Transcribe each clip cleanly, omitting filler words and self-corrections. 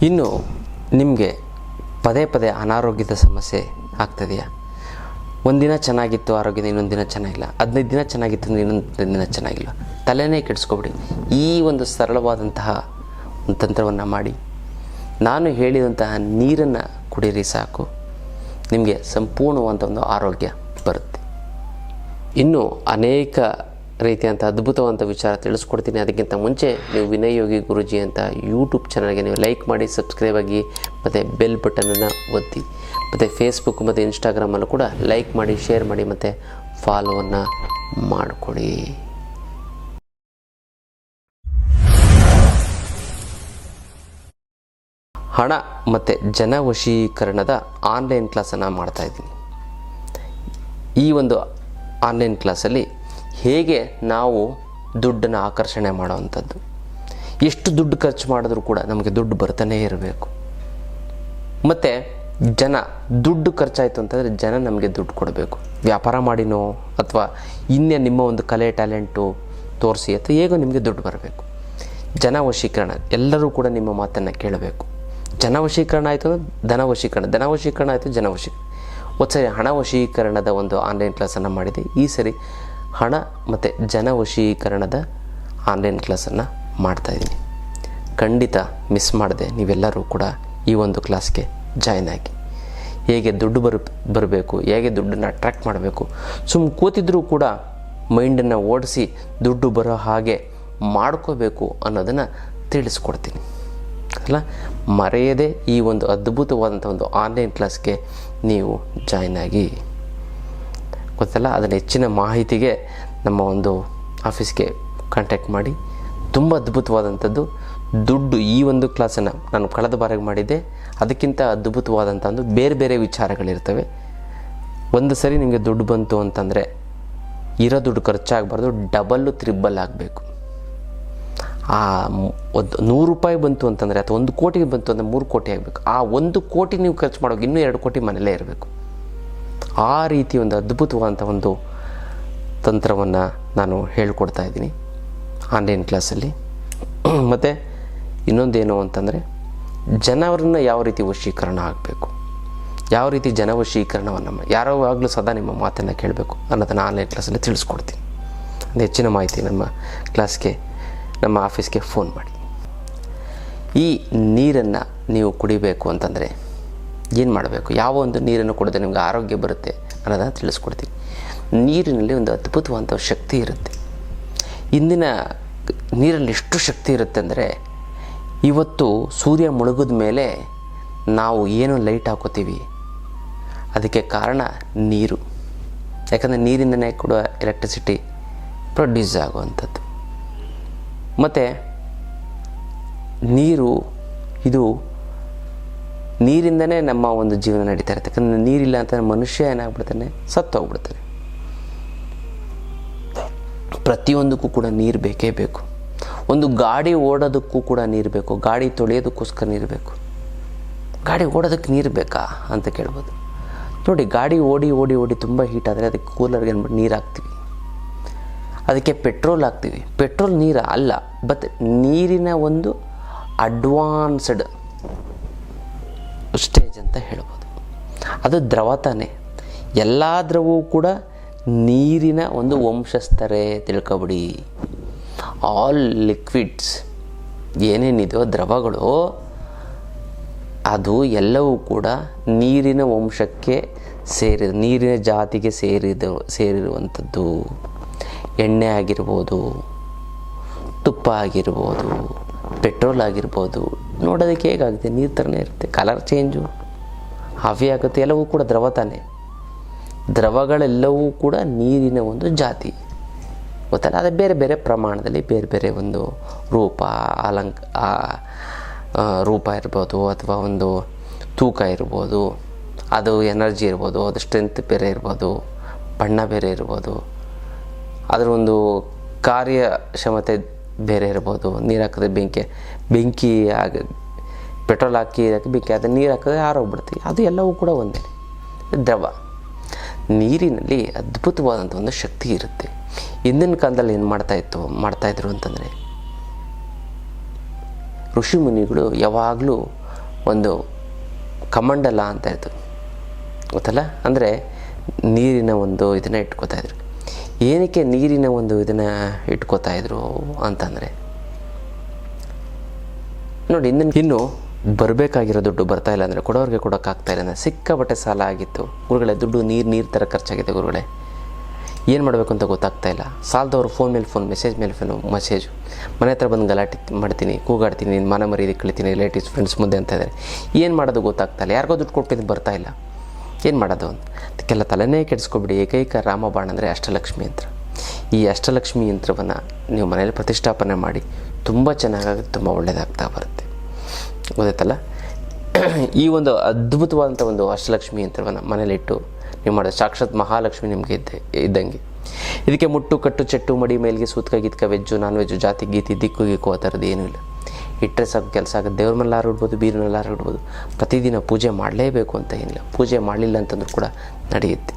ಇನ್ನು ನಿಮಗೆ ಪದೇ ಪದೇ ಅನಾರೋಗ್ಯದ ಸಮಸ್ಯೆ ಆಗ್ತದೆಯಾ? ಒಂದಿನ ಚೆನ್ನಾಗಿತ್ತು ಆರೋಗ್ಯದ, ಇನ್ನೊಂದು ದಿನ ಚೆನ್ನಾಗಿಲ್ಲ. 15 ದಿನ ಚೆನ್ನಾಗಿತ್ತು ಅಂದರೆ ಇನ್ನೊಂದು ದಿನ ಚೆನ್ನಾಗಿಲ್ಲ. ತಲೆನೇ ಕೆಡಿಸ್ಕೊಬಿಡಿ. ಈ ಒಂದು ಸರಳವಾದಂತಹ ಒಂದು ತಂತ್ರವನ್ನು ಮಾಡಿ, ನಾನು ಹೇಳಿದಂತಹ ನೀರನ್ನು ಕುಡೀರಿ, ಸಾಕು, ನಿಮಗೆ ಸಂಪೂರ್ಣವಾದ ಒಂದು ಆರೋಗ್ಯ ಬರುತ್ತೆ. ಇನ್ನೂ ಅನೇಕ ರೀತಿಯಂಥ ಅದ್ಭುತವಾದ ವಿಚಾರ ತಿಳಿಸ್ಕೊಡ್ತೀನಿ. ಅದಕ್ಕಿಂತ ಮುಂಚೆ ನೀವು ವಿನಯ್ ಯೋಗಿ ಗುರೂಜಿ ಅಂತ ಯೂಟ್ಯೂಬ್ ಚಾನಲ್ಗೆ ನೀವು ಲೈಕ್ ಮಾಡಿ, ಸಬ್ಸ್ಕ್ರೈಬ್ ಆಗಿ, ಮತ್ತು ಬೆಲ್ ಬಟನನ್ನು ಒತ್ತಿ, ಮತ್ತು ಫೇಸ್ಬುಕ್ ಮತ್ತು ಇನ್ಸ್ಟಾಗ್ರಾಮಲ್ಲೂ ಕೂಡ ಲೈಕ್ ಮಾಡಿ, ಶೇರ್ ಮಾಡಿ, ಮತ್ತು ಫಾಲೋವನ್ನು ಮಾಡಿಕೊಡಿ. ಹಣ ಮತ್ತು ಜನವಶೀಕರಣದ ಆನ್ಲೈನ್ ಕ್ಲಾಸನ್ನು ಮಾಡ್ತಾಯಿದ್ದೀನಿ. ಈ ಒಂದು ಆನ್ಲೈನ್ ಕ್ಲಾಸಲ್ಲಿ ಹೇಗೆ ನಾವು ದುಡ್ಡನ್ನು ಆಕರ್ಷಣೆ ಮಾಡೋವಂಥದ್ದು, ಎಷ್ಟು ದುಡ್ಡು ಖರ್ಚು ಮಾಡಿದ್ರೂ ಕೂಡ ನಮಗೆ ದುಡ್ಡು ಬರ್ತಾನೇ ಇರಬೇಕು. ಮತ್ತು ದುಡ್ಡು ಖರ್ಚಾಯಿತು ಅಂತಂದರೆ ಜನ ನಮಗೆ ದುಡ್ಡು ಕೊಡಬೇಕು. ವ್ಯಾಪಾರ ಮಾಡಿನೋ ಅಥವಾ ಇನ್ನೇ ನಿಮ್ಮ ಒಂದು ಕಲೆ ಟ್ಯಾಲೆಂಟು ತೋರಿಸಿ ಅಥವಾ ಹೇಗೋ ನಿಮಗೆ ದುಡ್ಡು ಬರಬೇಕು. ಜನವಶೀಕರಣ, ಎಲ್ಲರೂ ಕೂಡ ನಿಮ್ಮ ಮಾತನ್ನು ಕೇಳಬೇಕು. ಜನವಶೀಕರಣ ಆಯಿತು ಅಂದರೆ ಧನವಶೀಕರಣ ಆಯಿತು ಜನವಶೀಕರಣ. ಒಂದು ಸರಿ ಹಣ ವಶೀಕರಣದ ಒಂದು ಆನ್ಲೈನ್ ಕ್ಲಾಸನ್ನು ಮಾಡಿದೆ. ಈ ಸರಿ ಹಣ ಮತ್ತು ಜನವಶೀಕರಣದ ಆನ್ಲೈನ್ ಕ್ಲಾಸನ್ನು ಮಾಡ್ತಾಯಿದ್ದೀನಿ. ಖಂಡಿತ ಮಿಸ್ ಮಾಡದೆ ನೀವೆಲ್ಲರೂ ಕೂಡ ಈ ಒಂದು ಕ್ಲಾಸ್ಗೆ ಜಾಯ್ನ್ ಆಗಿ, ಹೇಗೆ ದುಡ್ಡು ಬರಬೇಕು, ಹೇಗೆ ದುಡ್ಡನ್ನು ಅಟ್ರ್ಯಾಕ್ಟ್ ಮಾಡಬೇಕು, ಕೂತಿದ್ರೂ ಕೂಡ ಮೈಂಡನ್ನು ಓಡಿಸಿ ದುಡ್ಡು ಬರೋ ಹಾಗೆ ಮಾಡ್ಕೋಬೇಕು ಅನ್ನೋದನ್ನು ತಿಳಿಸ್ಕೊಡ್ತೀನಿ ಅಲ್ಲ. ಮರೆಯದೆ ಈ ಒಂದು ಅದ್ಭುತವಾದಂಥ ಒಂದು ಆನ್ಲೈನ್ ಕ್ಲಾಸ್ಗೆ ನೀವು ಜಾಯ್ನ್ ಆಗಿ, ಗೊತ್ತಲ್ಲ. ಅದನ್ನು ಹೆಚ್ಚಿನ ಮಾಹಿತಿಗೆ ನಮ್ಮ ಒಂದು ಆಫೀಸ್ಗೆ ಕಾಂಟ್ಯಾಕ್ಟ್ ಮಾಡಿ. ತುಂಬ ಅದ್ಭುತವಾದಂಥದ್ದು ದುಡ್ಡು. ಈ ಒಂದು ಕ್ಲಾಸನ್ನು ನಾನು ಕಳೆದ ಬಾರಿಗೆ ಮಾಡಿದ್ದೆ, ಅದಕ್ಕಿಂತ ಅದ್ಭುತವಾದಂಥ ಒಂದು ಬೇರೆ ಬೇರೆ ವಿಚಾರಗಳಿರ್ತವೆ. ಒಂದು ಸರಿ ನಿಮಗೆ ದುಡ್ಡು ಬಂತು ಅಂತಂದರೆ ಇರೋ ದುಡ್ಡು ಖರ್ಚಾಗಬಾರ್ದು, ಡಬಲ್ಲು ತ್ರಿಬಲ್ ಆಗಬೇಕು. ಆ ಒಂದು 100 ರೂಪಾಯಿ ಬಂತು ಅಂತಂದರೆ ಅಥವಾ 1 ಕೋಟಿಗೆ ಬಂತು ಅಂದರೆ 3 ಕೋಟಿ ಆಗಬೇಕು. ಆ 1 ಕೋಟಿ ನೀವು ಖರ್ಚು ಮಾಡೋಕೆ ಇನ್ನೂ 2 ಕೋಟಿ ಮನೆಯಲ್ಲೇ ಇರಬೇಕು. ಆ ರೀತಿ ಒಂದು ಅದ್ಭುತವಾದಂಥ ಒಂದು ತಂತ್ರವನ್ನು ನಾನು ಹೇಳ್ಕೊಡ್ತಾ ಇದ್ದೀನಿ ಆನ್ಲೈನ್ ಕ್ಲಾಸಲ್ಲಿ. ಮತ್ತು ಇನ್ನೊಂದೇನು ಅಂತಂದರೆ ಜನರನ್ನು ಯಾವ ರೀತಿ ವಶೀಕರಣ ಆಗಬೇಕು, ಯಾವ ರೀತಿ ಜನವಶೀಕರಣವನ್ನು ಯಾವಾಗಲೂ ಸದಾ ನಿಮ್ಮ ಮಾತನ್ನು ಕೇಳಬೇಕು ಅನ್ನೋದನ್ನು ಆನ್ಲೈನ್ ಕ್ಲಾಸಲ್ಲಿ ತಿಳಿಸ್ಕೊಡ್ತೀನಿ. ಒಂದು ಹೆಚ್ಚಿನ ಮಾಹಿತಿ ನಮ್ಮ ಆಫೀಸ್ಗೆ ಫೋನ್ ಮಾಡಿ. ಈ ನೀರನ್ನು ನೀವು ಕುಡಿಬೇಕು ಅಂತಂದರೆ ಏನು ಮಾಡಬೇಕು, ಯಾವ ಒಂದು ನೀರನ್ನು ಕುಡಿದ್ರೆ ನಿಮಗೆ ಆರೋಗ್ಯ ಬರುತ್ತೆ ಅನ್ನೋದನ್ನು ತಿಳಿಸ್ಕೊಡ್ತೀನಿ. ನೀರಿನಲ್ಲಿ ಒಂದು ಅದ್ಭುತವಾದಂಥ ಶಕ್ತಿ ಇರುತ್ತೆ. ಇಂದಿನ ನೀರಲ್ಲಿ ಎಷ್ಟು ಶಕ್ತಿ ಇರುತ್ತೆ ಅಂದರೆ, ಇವತ್ತು ಸೂರ್ಯ ಮುಳುಗಿದ ಮೇಲೆ ನಾವು ಏನು ಲೈಟ್ ಹಾಕೋತೀವಿ ಅದಕ್ಕೆ ಕಾರಣ ನೀರು. ಯಾಕಂದರೆ ನೀರಿಂದನೇ ಕೂಡ ಎಲೆಕ್ಟ್ರಿಸಿಟಿ ಪ್ರೊಡ್ಯೂಸ್ ಆಗುವಂಥದ್ದು. ಮತ್ತು ನೀರಿಂದನೇ ನಮ್ಮ ಒಂದು ಜೀವನ ನಡೀತಾ ಇರುತ್ತೆ. ಯಾಕಂದರೆ ನೀರಿಲ್ಲ ಅಂತ ಮನುಷ್ಯ ಏನಾಗ್ಬಿಡ್ತಾನೆ, ಸತ್ತೋಗ್ಬಿಡ್ತಾನೆ. ಪ್ರತಿಯೊಂದಕ್ಕೂ ಕೂಡ ನೀರು ಬೇಕೇ ಬೇಕು. ಒಂದು ಗಾಡಿ ಓಡೋದಕ್ಕೂ ಕೂಡ ನೀರು ಬೇಕು, ಗಾಡಿ ತೊಳೆಯೋದಕ್ಕೋಸ್ಕರ ನೀರು ಬೇಕು. ಗಾಡಿ ಓಡೋದಕ್ಕೆ ನೀರು ಬೇಕಾ ಅಂತ ಕೇಳ್ಬೋದು. ನೋಡಿ, ಗಾಡಿ ಓಡಿ ತುಂಬ ಹೀಟ್ ಆದರೆ ಅದಕ್ಕೆ ಕೂಲರ್ಗೆ ಅಂದ್ಬಿಟ್ಟು ನೀರು ಹಾಕ್ತೀವಿ, ಅದಕ್ಕೆ ಪೆಟ್ರೋಲ್ ಹಾಕ್ತೀವಿ. ಪೆಟ್ರೋಲ್ ನೀರು ಅಲ್ಲ, ಬಟ್ ನೀರಿನ ಒಂದು ಅಡ್ವಾನ್ಸ್ಡ್ ಸ್ಟೇಜ್ ಅಂತ ಹೇಳ್ಬೋದು. ಅದು ದ್ರವ ತಾನೇ. ಎಲ್ಲ ದ್ರವವೂ ಕೂಡ ನೀರಿನ ಒಂದು ವಂಶಸ್ಥರೇ, ತಿಳ್ಕೊಬಿಡಿ. ಆಲ್ ಲಿಕ್ವಿಡ್ಸ್ ಏನೇನಿದೆಯೋ ದ್ರವಗಳು, ಅದು ಎಲ್ಲವೂ ಕೂಡ ನೀರಿನ ವಂಶಕ್ಕೆ ನೀರಿನ ಜಾತಿಗೆ ಸೇರಿರುವಂಥದ್ದು. ಎಣ್ಣೆ ಆಗಿರ್ಬೋದು, ತುಪ್ಪ ಆಗಿರ್ಬೋದು, ಪೆಟ್ರೋಲ್ ಆಗಿರ್ಬೋದು, ನೋಡೋದಕ್ಕೆ ಹೇಗಾಗುತ್ತೆ, ನೀರು ಥರನೇ ಇರುತ್ತೆ. ಕಲರ್ ಚೇಂಜು ಹಾವಿ ಆಗುತ್ತೆ, ಎಲ್ಲವೂ ಕೂಡ ದ್ರವ ತಾನೇ. ದ್ರವಗಳೆಲ್ಲವೂ ಕೂಡ ನೀರಿನ ಒಂದು ಜಾತಿ, ಗೊತ್ತಲ್ಲ. ಅದು ಬೇರೆ ಬೇರೆ ಪ್ರಮಾಣದಲ್ಲಿ ಬೇರೆ ಬೇರೆ ಒಂದು ರೂಪ ಇರ್ಬೋದು, ಅಥವಾ ಒಂದು ತೂಕ ಇರ್ಬೋದು, ಅದು ಎನರ್ಜಿ ಇರ್ಬೋದು, ಅದು ಸ್ಟ್ರೆಂತ್ ಬೇರೆ ಇರ್ಬೋದು, ಬಣ್ಣ ಬೇರೆ ಇರ್ಬೋದು, ಅದರ ಒಂದು ಕಾರ್ಯಕ್ಷಮತೆ ಬೇರೆ ಇರ್ಬೋದು. ನೀರು ಹಾಕಿದ್ರೆ ಬೆಂಕಿ ಪೆಟ್ರೋಲ್ ಹಾಕಿ ಬೆಂಕಿ, ಅದು ನೀರು ಹಾಕಿದ್ರೆ ಆರೋಗ್ಬಿಡ್ತೀವಿ. ಅದು ಎಲ್ಲವೂ ಕೂಡ ಒಂದೇ ದ್ರವ. ನೀರಿನಲ್ಲಿ ಅದ್ಭುತವಾದಂಥ ಒಂದು ಶಕ್ತಿ ಇರುತ್ತೆ. ಹಿಂದಿನ ಕಾಲದಲ್ಲಿ ಏನು ಮಾಡ್ತಾಯಿದ್ರು ಅಂತಂದರೆ, ಋಷಿ ಮುನಿಗಳು ಯಾವಾಗಲೂ ಒಂದು ಕಮಂಡಲ ಅಂತ ಇತ್ತು ಗೊತ್ತಲ್ಲ. ಅಂದರೆ ನೀರಿನ ಒಂದು ಇದನ್ನು ಇಟ್ಕೋತಾಯಿದ್ರು. ಏನಕ್ಕೆ ನೀರಿನ ಒಂದು ಇದನ್ನು ಇಟ್ಕೋತಾಯಿದ್ರು ಅಂತಂದರೆ ನೋಡಿ, ಇನ್ನು ಬರಬೇಕಾಗಿರೋ ದುಡ್ಡು ಬರ್ತಾಯಿಲ್ಲ ಅಂದರೆ ಕೊಡೋರಿಗೆ ಕೊಡೋಕ್ಕಾಗ್ತಾಯಿಲ್ಲ ಅಂದರೆ ಸಿಕ್ಕಾಪಟ್ಟೆ ಸಾಲ ಆಗಿತ್ತು ಗುರುಗಳೇ. ದುಡ್ಡು ನೀರು ಥರ ಖರ್ಚಾಗಿದೆ ಗುರುಗಳೇ, ಏನು ಮಾಡಬೇಕು ಅಂತ ಗೊತ್ತಾಗ್ತಾಯಿಲ್ಲ. ಸಾಲದವರು ಫೋನ್ ಮೇಲೆ ಫೋನ್, ಮೆಸೇಜ್ ಮೇಲೆ ಮೆಸೇಜು, ಮನೆ ಹತ್ರ ಬಂದು ಗಲಾಟೆ ಮಾಡ್ತೀನಿ, ಕೂಗಾಡ್ತೀನಿ, ನಿನ್ನ ಮನ ಮರ್ಯಾದೆ ಕಳಿತೀನಿ, ರಿಲೇಟಿವ್ಸ್ ಫ್ರೆಂಡ್ಸ್ ಮುಂದೆ ಅಂತ ಇದ್ದಾರೆ. ಏನು ಮಾಡೋದು ಗೊತ್ತಾಗ್ತಾಯಿಲ್ಲ. ಯಾರಿಗೋ ದುಡ್ಡು ಕೊಟ್ಟಿದ್ದು ಬರ್ತಾಯಿಲ್ಲ, ಏನು ಮಾಡೋದು ಅಂತ. ಅದಕ್ಕೆಲ್ಲ ತಲೆನೇ ಕೆಡಿಸ್ಕೊಬಿಡಿ. ಏಕೈಕ ರಾಮಬಾಣ ಅಂದರೆ ಅಷ್ಟಲಕ್ಷ್ಮಿ ಯಂತ್ರ. ಈ ಅಷ್ಟಲಕ್ಷ್ಮಿ ಯಂತ್ರವನ್ನು ನೀವು ಮನೇಲಿ ಪ್ರತಿಷ್ಠಾಪನೆ ಮಾಡಿ ತುಂಬ ಚೆನ್ನಾಗಾಗುತ್ತೆ, ತುಂಬ ಒಳ್ಳೆಯದಾಗ್ತಾ ಬರುತ್ತೆ. ಗೊತ್ತಾಯ್ತಲ್ಲ. ಈ ಒಂದು ಅದ್ಭುತವಾದಂಥ ಒಂದು ಅಷ್ಟಲಕ್ಷ್ಮಿ ಯಂತ್ರವನ್ನು ಮನೇಲಿಟ್ಟು ನೀವು ಮಾಡೋದು ಸಾಕ್ಷಾತ್ ಮಹಾಲಕ್ಷ್ಮಿ ನಿಮಗೆ ಇದ್ದಂಗೆ. ಇದಕ್ಕೆ ಮುಟ್ಟು ಕಟ್ಟು ಚೆಟ್ಟು ಮಡಿ ಮೇಲಿಗೆ ಸೂತ್ಕ ಗೀತ್ಕ ವೆಜ್ಜು ನಾನ್ ವೆಜ್ಜು ಜಾತಿ ಗೀತಿ ದಿಕ್ಕು ಗೀಕು ಆ ಥರದ್ದು ಏನೂ ಇಲ್ಲ. ಇಟ್ಟರೆ ಸಾಕು ಕೆಲಸ ಆಗುತ್ತೆ. ದೇವ್ರ ಮೇಲಾರು ಇಡ್ಬೋದು, ಬೀರಿನಲ್ಲಾರು ಇಡ್ಬೋದು. ಪ್ರತಿದಿನ ಪೂಜೆ ಮಾಡಲೇಬೇಕು ಅಂತ ಏನಿಲ್ಲ. ಪೂಜೆ ಮಾಡಲಿಲ್ಲ ಅಂತಂದ್ರೂ ಕೂಡ ನಡೆಯುತ್ತೆ.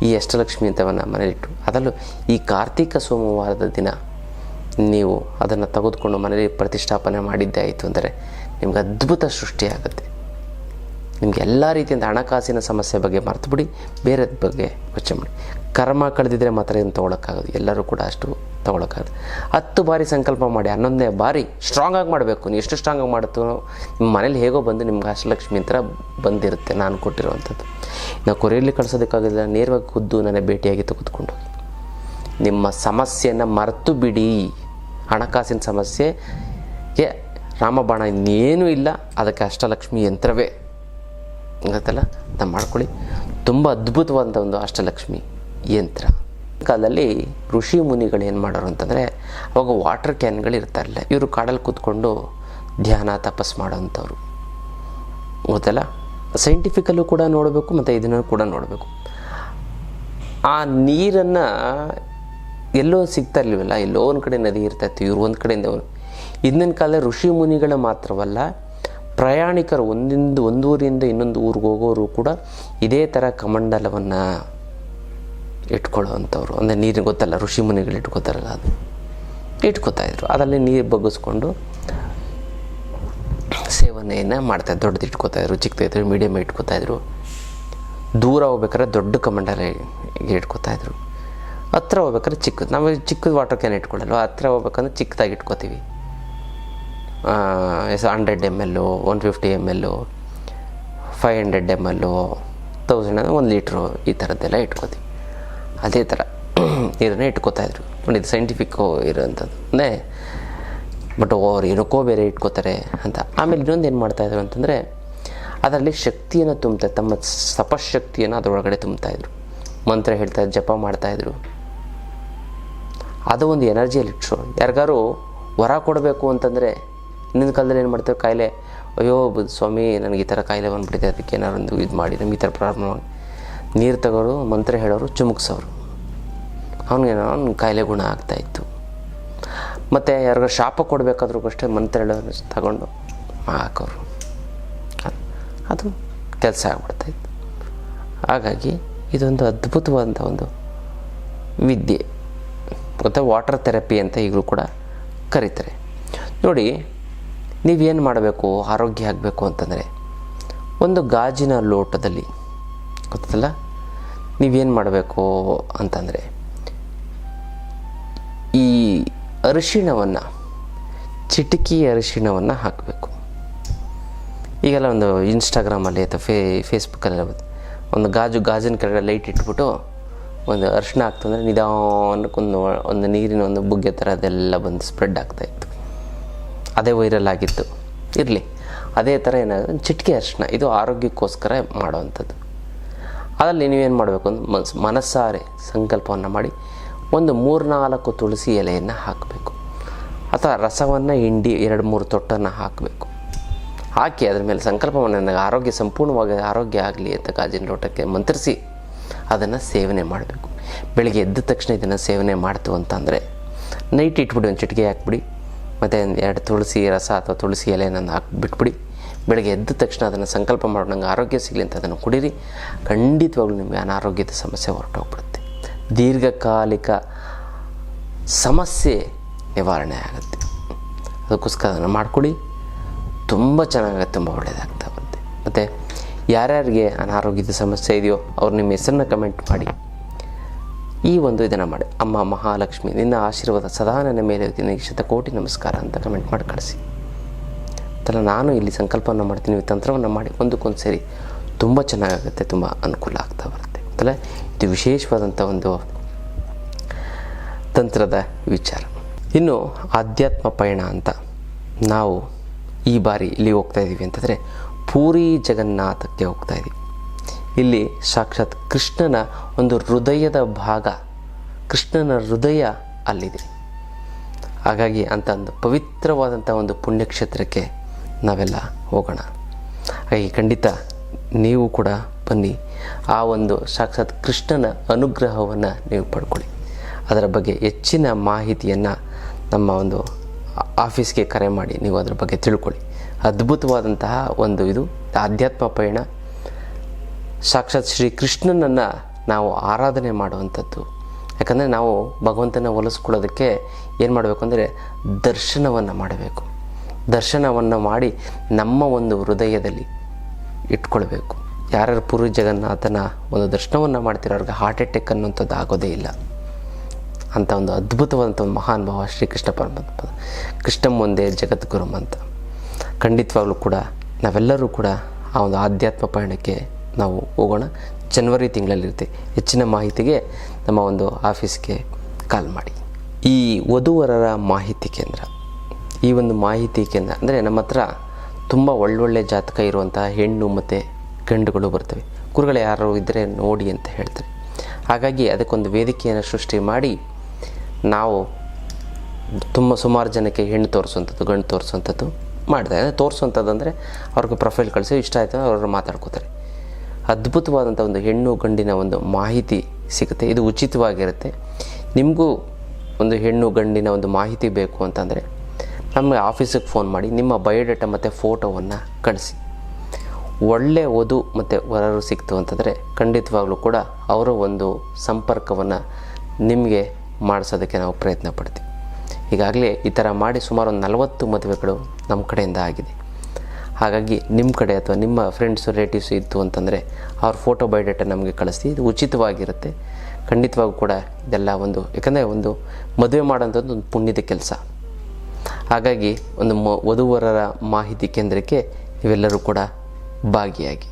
ಈ ಅಷ್ಟಲಕ್ಷ್ಮಿ ಯಂತ್ರವನ್ನು ಮನೇಲಿಟ್ಟು, ಅದರಲ್ಲೂ ಈ ಕಾರ್ತಿಕ ಸೋಮವಾರದ ದಿನ ನೀವು ಅದನ್ನು ತೆಗೆದುಕೊಂಡು ಮನೇಲಿ ಪ್ರತಿಷ್ಠಾಪನೆ ಮಾಡಿದ್ದೇ ಆಯಿತು ಅಂದರೆ ನಿಮ್ಗೆ ಅದ್ಭುತ ಸೃಷ್ಟಿಯಾಗುತ್ತೆ. ನಿಮಗೆ ಎಲ್ಲ ರೀತಿಯಿಂದ ಹಣಕಾಸಿನ ಸಮಸ್ಯೆ ಬಗ್ಗೆ ಮರೆತುಬಿಡಿ, ಬೇರೆದ ಬಗ್ಗೆ ಯೋಚನೆ ಮಾಡಿ. ಕರ್ಮ ಕಳೆದಿದ್ರೆ ಮಾತ್ರ ಏನು ತೊಗೊಳಕ್ಕಾಗೋದು. ಎಲ್ಲರೂ ಕೂಡ ಅಷ್ಟು ತೊಗೊಳಕ್ಕಾಗೋದು. 10 ಬಾರಿ ಸಂಕಲ್ಪ ಮಾಡಿ 11ನೇ ಬಾರಿ ಸ್ಟ್ರಾಂಗಾಗಿ ಮಾಡಬೇಕು. ನೀವು ಎಷ್ಟು ಸ್ಟ್ರಾಂಗಾಗಿ ಮಾಡುತ್ತೋ ನಿಮ್ಮ ಮನೇಲಿ ಹೇಗೋ ಬಂದು ನಿಮ್ಗೆ ಅಷ್ಟಲಕ್ಷ್ಮಿ ಯಂತ್ರ ಬಂದಿರುತ್ತೆ. ನಾನು ಕೊಟ್ಟಿರುವಂಥದ್ದು ನಾವು ಕೊರಿಯಲ್ಲಿ ಕಳಿಸೋದಕ್ಕಾಗೋದಿಲ್ಲ. ನೇರವಾಗಿ ಖುದ್ದು ನನಗೆ ಭೇಟಿಯಾಗಿ ತೆಗೆದುಕೊಂಡು ಹೋಗಿ ನಿಮ್ಮ ಸಮಸ್ಯೆಯನ್ನು ಮರೆತು ಬಿಡಿ. ಹಣಕಾಸಿನ ಸಮಸ್ಯೆಗೆ ರಾಮಬಾಣ ಇನ್ನೇನೂ ಇಲ್ಲ, ಅದಕ್ಕೆ ಅಷ್ಟಲಕ್ಷ್ಮಿ ಯಂತ್ರವೇ ಗೊತ್ತಲ್ಲ. ಅಂತ ಮಾಡ್ಕೊಳ್ಳಿ. ತುಂಬ ಅದ್ಭುತವಾದಂಥ ಒಂದು ಅಷ್ಟಲಕ್ಷ್ಮಿ ಯಂತ್ರ. ಕಾಲದಲ್ಲಿ ಋಷಿ ಮುನಿಗಳು ಏನು ಮಾಡೋರು ಅಂತಂದರೆ ಅವಾಗ ವಾಟರ್ ಕ್ಯಾನ್ಗಳು ಇರ್ತಾ ಇರಲಿಲ್ಲ. ಇವರು ಕಾಡಲ್ಲಿ ಕೂತ್ಕೊಂಡು ಧ್ಯಾನ ತಪಸ್ ಮಾಡೋವಂಥವ್ರು ಗೊತ್ತಲ್ಲ. ಸೈಂಟಿಫಿಕಲ್ಲೂ ಕೂಡ ನೋಡಬೇಕು ಮತ್ತು ಇದನ್ನು ಕೂಡ ನೋಡಬೇಕು. ಆ ನೀರನ್ನು ಎಲ್ಲೋ ಸಿಗ್ತಾ ಇರಲಿಲ್ಲ, ಎಲ್ಲೋ ಒಂದು ಕಡೆ ನದಿ ಇರ್ತಾಯಿತ್ತು. ಇವರು ಒಂದು ಕಡೆಯಿಂದ ಹಿಂದಿನ ಕಾಲದಲ್ಲಿ ಋಷಿ ಮುನಿಗಳ ಮಾತ್ರವಲ್ಲ, ಪ್ರಯಾಣಿಕರು ಒಂದು ಊರಿಂದ ಇನ್ನೊಂದು ಊರಿಗೆ ಹೋಗೋರು ಕೂಡ ಇದೇ ಥರ ಕಮಂಡಲವನ್ನು ಇಟ್ಕೊಳ್ಳೋವಂಥವ್ರು. ಅಂದರೆ ನೀರು ಗೊತ್ತಲ್ಲ, ಋಷಿ ಮುನಿಗಳು ಇಟ್ಕೋತಾರಲ್ಲ, ಅದು ಇಟ್ಕೋತಾಯಿದ್ರು. ಅದರಲ್ಲಿ ನೀರು ಬಗ್ಗಿಸ್ಕೊಂಡು ಸೇವನೆಯನ್ನು ಮಾಡ್ತಾಯಿದ್ರು. ದೊಡ್ಡದು ಇಟ್ಕೋತಾಯಿದ್ರು, ಚಿಕ್ಕದಾಯಿದ್ರು, ಮೀಡಿಯಮ್ ಇಟ್ಕೋತಾಯಿದ್ರು. ದೂರ ಹೋಗ್ಬೇಕಾದ್ರೆ ದೊಡ್ಡ ಕಮಂಡಲ ಇಟ್ಕೋತಾಯಿದ್ರು. ಹತ್ರ ಹೋಗ್ಬೇಕಾದ್ರೆ ಚಿಕ್ಕದು. ನಾವು ಚಿಕ್ಕದು ವಾಟರ್ ಕ್ಯಾನ್ ಇಟ್ಕೊಳ್ಳಲ್ವ, ಹತ್ರ ಹೋಗ್ಬೇಕಂದ್ರೆ ಚಿಕ್ಕದಾಗಿ ಇಟ್ಕೋತೀವಿ. 100 ml, 150 ml, 500 ml, 1000, 1 ಲೀಟ್ರು ಈ ಥರದ್ದೆಲ್ಲ ಇಟ್ಕೋತೀವಿ. ಅದೇ ಥರ ನೀರನ್ನು ಇಟ್ಕೋತಾಯಿದ್ರು. ನೋಡಿ, ಇದು ಸೈಂಟಿಫಿಕ್ಕು ಇರೋವಂಥದ್ದು. ಅಂದರೆ ಬಟ್ ಅವ್ರು ಏನಕ್ಕೋ ಬೇರೆ ಇಟ್ಕೋತಾರೆ ಅಂತ. ಆಮೇಲೆ ಇನ್ನೊಂದು ಏನು ಮಾಡ್ತಾಯಿದ್ರು ಅಂತಂದರೆ ಅದರಲ್ಲಿ ಶಕ್ತಿಯನ್ನು ತುಂಬ್ತಾರೆ. ತಮ್ಮ ತಪಶಕ್ತಿಯನ್ನು ಅದರೊಳಗಡೆ ತುಂಬ್ತಾಯಿದ್ರು. ಮಂತ್ರ ಹೇಳ್ತಾಯಿದ್ರು, ಜಪ ಮಾಡ್ತಾಯಿದ್ರು. ಅದು ಒಂದು ಎನರ್ಜಿಯಲ್ಲಿ ಇಟ್ಟರು. ಯಾರಿಗಾರು ವರ ಕೊಡಬೇಕು ಅಂತಂದರೆ ಇನ್ನೊಂದು ಕಾಲದಲ್ಲಿ ಏನು ಮಾಡ್ತಾರೆ, ಕಾಯಿಲೆ, ಅಯ್ಯೋ ಸ್ವಾಮಿ ನನಗೆ ಈ ಥರ ಕಾಯಿಲೆ ಬಂದುಬಿಟ್ಟಿದೆ, ಅದಕ್ಕೆ ಏನಾರು ಒಂದು ಇದು ಮಾಡಿ ನಮ್ಗೆ ಈ ಥರ ಪ್ರಾರಂಭ ಮಾಡಿ ನೀರು ತಗೋರು, ಮಂತ್ರ ಹೇಳೋರು, ಚುಮುಕ್ಸೋರು. ಅವ್ನಿಗೇನೋ ಅವ್ನ ಕಾಯಿಲೆ ಗುಣ ಆಗ್ತಾಯಿತ್ತು. ಮತ್ತು ಯಾರಿಗಾರು ಶಾಪ ಕೊಡಬೇಕಾದ್ರೂ ಅಷ್ಟೇ ಮಂತ್ರ ಹೇಳೋರು ತಗೊಂಡು ಹಾಕೋರು. ಅದು ಕೆಲಸ ಆಗ್ಬಿಡ್ತಾಯಿತ್ತು. ಹಾಗಾಗಿ ಇದೊಂದು ಅದ್ಭುತವಾದಂಥ ಒಂದು ವಿದ್ಯೆ ಗೊತ್ತಾ. ವಾಟರ್ ಥೆರಪಿ ಅಂತ ಈಗಲೂ ಕೂಡ ಕರೀತಾರೆ. ನೋಡಿ, ನೀವೇನು ಮಾಡಬೇಕು ಆರೋಗ್ಯ ಆಗಬೇಕು ಅಂತಂದರೆ ಒಂದು ಗಾಜಿನ ಲೋಟದಲ್ಲಿ ಗೊತ್ತಲ್ಲ, ನೀವೇನು ಮಾಡಬೇಕು ಅಂತಂದರೆ ಈ ಅರಿಶಿಣವನ್ನು, ಚಿಟಿಕಿ ಅರಿಶಿಣವನ್ನು ಹಾಕಬೇಕು. ಈಗೆಲ್ಲ ಒಂದು ಇನ್ಸ್ಟಾಗ್ರಾಮಲ್ಲಿ ಅಥವಾ ಫೇಸ್ಬುಕ್ಕಲ್ಲೆಲ್ಲ ಒಂದು ಗಾಜಿನ ಕೆಳಗಡೆ ಲೈಟ್ ಇಟ್ಬಿಟ್ಟು ಒಂದು ಅರಿಶಿಣ ಆಗ್ತಂದರೆ ನಿಧಾನಕ್ಕೊಂದು ನೀರಿನ ಒಂದು ಬುಗ್ಗೆ ಥರ ಅದೆಲ್ಲ ಬಂದು ಸ್ಪ್ರೆಡ್ ಆಗ್ತಾಯಿತ್ತು. ಅದೇ ವೈರಲ್ ಆಗಿತ್ತು. ಇರಲಿ, ಅದೇ ಥರ ಏನಾಗುತ್ತೆ, ಚಿಟಿಕೆ ಅರಿಶಿಣ, ಇದು ಆರೋಗ್ಯಕ್ಕೋಸ್ಕರ ಮಾಡೋವಂಥದ್ದು. ಅದರಲ್ಲಿ ನೀವೇನು ಮಾಡಬೇಕು ಅಂದ್ರೆ ಮನಸ್ಸಾರೆ ಸಂಕಲ್ಪವನ್ನು ಮಾಡಿ ಒಂದು 3-4 ತುಳಸಿ ಎಲೆಯನ್ನು ಹಾಕಬೇಕು. ಅಥವಾ ರಸವನ್ನು ಹಿಂಡಿ 2-3 ತೊಟ್ಟನ್ನು ಹಾಕಬೇಕು. ಹಾಕಿ ಅದ್ರ ಮೇಲೆ ಸಂಕಲ್ಪವನ್ನು, ನನಗೆ ಆರೋಗ್ಯ ಸಂಪೂರ್ಣವಾಗಿ ಆರೋಗ್ಯ ಆಗಲಿ ಅಂತ ಗಾಜಿನ ಲೋಟಕ್ಕೆ ಮಂತ್ರಿಸಿ ಅದನ್ನು ಸೇವನೆ ಮಾಡಬೇಕು. ಬೆಳಿಗ್ಗೆ ಎದ್ದ ತಕ್ಷಣ ಇದನ್ನು ಸೇವನೆ ಮಾಡ್ತು ಅಂತಂದರೆ ನೈಟ್ ಇಟ್ಬಿಡಿ, ಒಂದು ಚಿಟಿಕೆ ಹಾಕ್ಬಿಡಿ, ಮತ್ತು 2 ತುಳಸಿ ರಸ ಅಥವಾ ತುಳಸಿ ಎಲೆಯನ್ನು ಹಾಕಿಬಿಟ್ಬಿಡಿ. ಬೆಳಗ್ಗೆ ಎದ್ದ ತಕ್ಷಣ ಅದನ್ನು ಸಂಕಲ್ಪ ಮಾಡಿ ನಂಗೆ ಆರೋಗ್ಯ ಸಿಗಲಿ ಅಂತ ಅದನ್ನು ಕುಡೀರಿ. ಖಂಡಿತವಾಗ್ಲೂ ನಿಮಗೆ ಅನಾರೋಗ್ಯದ ಸಮಸ್ಯೆ ಹೊರಟೋಗ್ಬಿಡುತ್ತೆ. ದೀರ್ಘಕಾಲಿಕ ಸಮಸ್ಯೆ ನಿವಾರಣೆ ಆಗುತ್ತೆ. ಅದಕ್ಕೋಸ್ಕರ ಅದನ್ನು ಮಾಡ್ಕೊಳ್ಳಿ. ತುಂಬ ಚೆನ್ನಾಗಿ ತುಂಬ ಒಳ್ಳೆಯದಾಗ್ತಾ ಬರುತ್ತೆ. ಮತ್ತು ಯಾರ್ಯಾರಿಗೆ ಅನಾರೋಗ್ಯದ ಸಮಸ್ಯೆ ಇದೆಯೋ ಅವ್ರು ನಿಮ್ಮ ಹೆಸರನ್ನ ಕಮೆಂಟ್ ಮಾಡಿ ಈ ಒಂದು ಇದನ್ನು ಮಾಡಿ. ಅಮ್ಮ ಮಹಾಲಕ್ಷ್ಮಿ ನಿನ್ನ ಆಶೀರ್ವಾದ ಸದಾ ನನ್ನ ಮೇಲೆ ನಿನಗೆ ಶತಕೋಟಿ ನಮಸ್ಕಾರ ಅಂತ ಕಮೆಂಟ್ ಮಾಡಿ ಕಳಿಸಿ. ಅದಲ್ಲ ನಾನು ಇಲ್ಲಿ ಸಂಕಲ್ಪವನ್ನು ಮಾಡ್ತೀನಿ, ಈ ತಂತ್ರವನ್ನು ಮಾಡಿ ಒಂದಕ್ಕೊಂದು ಸೇರಿ ತುಂಬ ಚೆನ್ನಾಗಾಗುತ್ತೆ, ತುಂಬ ಅನುಕೂಲ ಆಗ್ತಾ ಬರುತ್ತೆ. ಅದಲ್ಲ ಇದು ವಿಶೇಷವಾದಂಥ ಒಂದು ತಂತ್ರದ ವಿಚಾರ. ಇನ್ನು ಆಧ್ಯಾತ್ಮ ಪಯಣ ಅಂತ ನಾವು ಈ ಬಾರಿ ಇಲ್ಲಿ ಹೋಗ್ತಾ ಇದ್ದೀವಿ ಅಂತಂದರೆ ಪೂರಿ ಜಗನ್ನಾಥಕ್ಕೆ ಹೋಗ್ತಾ ಇದ್ದೀವಿ. ಇಲ್ಲಿ ಸಾಕ್ಷಾತ್ ಕೃಷ್ಣನ ಒಂದು ಹೃದಯದ ಭಾಗ, ಕೃಷ್ಣನ ಹೃದಯ ಅಲ್ಲಿದೆ. ಹಾಗಾಗಿ ಅಂಥ ಒಂದು ಪವಿತ್ರವಾದಂಥ ಒಂದು ಪುಣ್ಯಕ್ಷೇತ್ರಕ್ಕೆ ನಾವೆಲ್ಲ ಹೋಗೋಣ. ಹಾಗಾಗಿ ಖಂಡಿತ ನೀವು ಕೂಡ ಬನ್ನಿ, ಆ ಒಂದು ಸಾಕ್ಷಾತ್ ಕೃಷ್ಣನ ಅನುಗ್ರಹವನ್ನು ನೀವು ಪಡ್ಕೊಳ್ಳಿ. ಅದರ ಬಗ್ಗೆ ಹೆಚ್ಚಿನ ಮಾಹಿತಿಯನ್ನು ನಮ್ಮ ಒಂದು ಆಫೀಸ್ಗೆ ಕರೆ ಮಾಡಿ ನೀವು ಅದರ ಬಗ್ಗೆ ತಿಳ್ಕೊಳ್ಳಿ. ಅದ್ಭುತವಾದಂತಹ ಒಂದು ಇದು ಆಧ್ಯಾತ್ಮ ಪಯಣ. ಸಾಕ್ಷಾತ್ ಶ್ರೀ ಕೃಷ್ಣನನ್ನು ನಾವು ಆರಾಧನೆ ಮಾಡುವಂಥದ್ದು. ಯಾಕಂದರೆ ನಾವು ಭಗವಂತನ ಒಲಿಸ್ಕೊಳ್ಳೋದಕ್ಕೆ ಏನು ಮಾಡಬೇಕು ಅಂದರೆ ದರ್ಶನವನ್ನು ಮಾಡಬೇಕು. ದರ್ಶನವನ್ನು ಮಾಡಿ ನಮ್ಮ ಒಂದು ಹೃದಯದಲ್ಲಿ ಇಟ್ಕೊಳ್ಬೇಕು. ಯಾರ್ಯಾರು ಪೂರಿ ಜಗನ್ನಾಥನ ಒಂದು ದರ್ಶನವನ್ನು ಮಾಡ್ತಿರೋ ಅವ್ರಿಗೆ ಹಾರ್ಟ್ ಅಟ್ಯಾಕ್ ಅನ್ನುವಂಥದ್ದು ಆಗೋದೇ ಇಲ್ಲ. ಅಂಥ ಒಂದು ಅದ್ಭುತವಾದಂಥ ಒಂದು ಮಹಾನ್ ಭಾವ ಶ್ರೀಕೃಷ್ಣ ಪರಮಾತ್ಮ. ಕೃಷ್ಣ ಮುಂದೆ ಜಗದ್ಗುರುಮ್ ಅಂತ. ಖಂಡಿತವಾಗ್ಲೂ ಕೂಡ ನಾವೆಲ್ಲರೂ ಕೂಡ ಆ ಒಂದು ಆಧ್ಯಾತ್ಮ ಪಯಣಕ್ಕೆ ನಾವು ಹೋಗೋಣ. ಜನವರಿ ತಿಂಗಳಲ್ಲಿರುತ್ತೆ. ಹೆಚ್ಚಿನ ಮಾಹಿತಿಗೆ ನಮ್ಮ ಒಂದು ಆಫೀಸ್ಗೆ ಕಾಲ್ ಮಾಡಿ. ಈ ವಧುವರರ ಮಾಹಿತಿ ಕೇಂದ್ರ, ಈ ಒಂದು ಮಾಹಿತಿ ಕೇಂದ್ರ ಅಂದರೆ ನಮ್ಮ ಹತ್ರ ತುಂಬ ಒಳ್ಳೊಳ್ಳೆ ಜಾತಕ ಇರುವಂತಹ ಹೆಣ್ಣು ಮತ್ತು ಗಂಡುಗಳು ಬರ್ತವೆ. ಗುರುಗಳು ಯಾರು ಇದ್ದರೆ ನೋಡಿ ಅಂತ ಹೇಳ್ತಾರೆ. ಹಾಗಾಗಿ ಅದಕ್ಕೊಂದು ವೇದಿಕೆಯನ್ನು ಸೃಷ್ಟಿ ಮಾಡಿ ನಾವು ಸುಮಾರು ಜನಕ್ಕೆ ಹೆಣ್ಣು ತೋರಿಸುವಂಥದ್ದು ಗಂಡು ತೋರಿಸುವಂಥದ್ದು ಮಾಡಿದೆ. ತೋರಿಸುವಂಥದ್ದು ಅಂದರೆ ಅವ್ರಿಗೆ ಪ್ರೊಫೈಲ್ ಕಳಿಸಿ ಇಷ್ಟ ಆಯಿತು ಅವರು ಮಾತಾಡ್ಕೋತಾರೆ. ಅದ್ಭುತವಾದಂಥ ಒಂದು ಹೆಣ್ಣು ಗಂಡಿನ ಒಂದು ಮಾಹಿತಿ ಸಿಗುತ್ತೆ. ಇದು ಉಚಿತವಾಗಿರುತ್ತೆ. ನಿಮಗೂ ಒಂದು ಹೆಣ್ಣು ಗಂಡಿನ ಒಂದು ಮಾಹಿತಿ ಬೇಕು ಅಂತಂದರೆ ನಮ್ಮ ಆಫೀಸಿಗೆ ಫೋನ್ ಮಾಡಿ ನಿಮ್ಮ ಬಯೋಡೇಟಾ ಮತ್ತು ಫೋಟೋವನ್ನು ಕಳಿಸಿ. ಒಳ್ಳೆಯ ವಧು ಮತ್ತು ವರರು ಸಿಕ್ತು ಅಂತಂದರೆ ಖಂಡಿತವಾಗ್ಲೂ ಕೂಡ ಅವರ ಒಂದು ಸಂಪರ್ಕವನ್ನು ನಿಮಗೆ ಮಾಡಿಸೋದಕ್ಕೆ ನಾವು ಪ್ರಯತ್ನ ಪಡ್ತೀವಿ. ಈಗಾಗಲೇ ಈ ಥರ ಮಾಡಿ ಸುಮಾರು ಒಂದು 40 ಮದುವೆಗಳು ನಮ್ಮ ಕಡೆಯಿಂದ ಆಗಿದೆ. ಹಾಗಾಗಿ ನಿಮ್ಮ ಕಡೆ ಅಥವಾ ನಿಮ್ಮ ಫ್ರೆಂಡ್ಸು ರಿಲೇಟಿವ್ಸು ಇತ್ತು ಅಂತಂದರೆ ಅವ್ರ ಫೋಟೋ ಬಯೋಡೇಟಾ ನಮಗೆ ಕಳಿಸಿ. ಇದು ಉಚಿತವಾಗಿರುತ್ತೆ. ಖಂಡಿತವಾಗೂ ಕೂಡ ಇದೆಲ್ಲ ಒಂದು, ಯಾಕಂದರೆ ಒಂದು ಮದುವೆ ಮಾಡೋಂಥದ್ದು ಒಂದು ಪುಣ್ಯದ ಕೆಲಸ. ಹಾಗಾಗಿ ಒಂದು ವಧುವರರ ಮಾಹಿತಿ ಕೇಂದ್ರಕ್ಕೆ ನೀವೆಲ್ಲರೂ ಕೂಡ ಭಾಗಿಯಾಗಿ